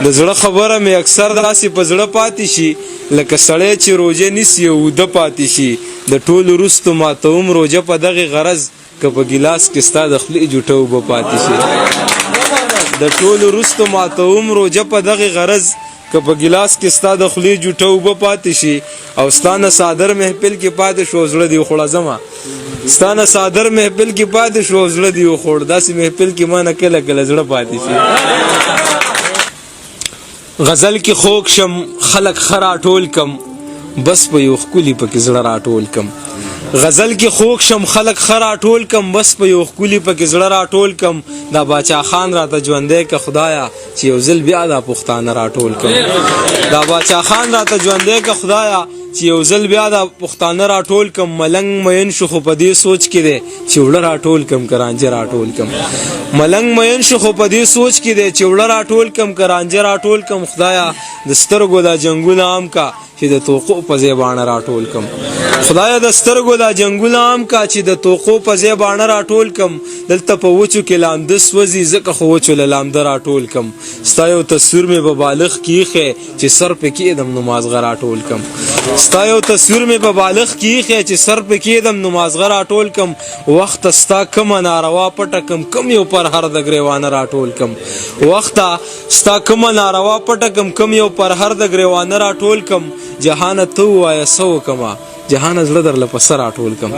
د زړه خبره مې اکثر داسې په زړه پاتې شي لکه سړی چې روژه نیسي او اوده پاتې شي. د ټولو وروستو ماتوم روژه په دغې غرض که په ګیلاس کې ستا د خولې جوټه اوبه پاتې شي. د ټولو وروستو ماتوم روژه په دغې غرض که په ګیلاس کې ستا د خولې جوټه اوبه پاتې شي او ستا نه صادر محفل کې پاتې شو زړه دې وخوړه ځمه. ستا نه صادر محفل کې پاتې شو زړه دې وخوړ. داسې محفل کې ما نه کله کله زړه پاتې شي. غزل کې خوږ شم خلک ښه راټول کم بس په یو ښکلي پکې زړه راټول کم. غزل کې خوږ شم خلک ښه راټول کم بس په یو ښکلي پکې زړه راټول کم. دا باچا خان راته ژوندی که خدایه چې یو ځل بیا دا پښتانه راټول کم. دا باچا خان راته ژوندی که خدایه چې یو ځل بیا دا پښتانه راټول کم. ملنګ مین شو خو په دې سوچ کې دی چې وړه راټول کم که رانجه راټول کم. ملنګ مین شو خو په دې سوچ کې دی چې وړه راټول کم که رانجه راټول کم. خدایه د سترګو دا جنګونه عام کا چې د توقو په ځای باڼه راټول کم. خدایه د سترګو دا جنګونه عام کا چې د توقو په ځای باڼه راټول کم. دلته په وچو کې لامده سوځي ځکه خو وچو له لامده راټول کم. ستا یو تصویر مې په بالغ کې ایښی چې سر پې کېدم نو مازغه راټول کم. ستا یو تصویر مې په بالغ کې ایښی چې سر پې کېدم نو مازغه راټول کم. وخته ستا کومه ناروا پټه کم کم یو پرهر د ګریوانه راټول کم. وخته ستا کومه ناروا پټه کم یو پرهر د ګریوانه راټول کم. جهانه ته ووایه څه وکمه جهانه زړه درله په سر راټول کم.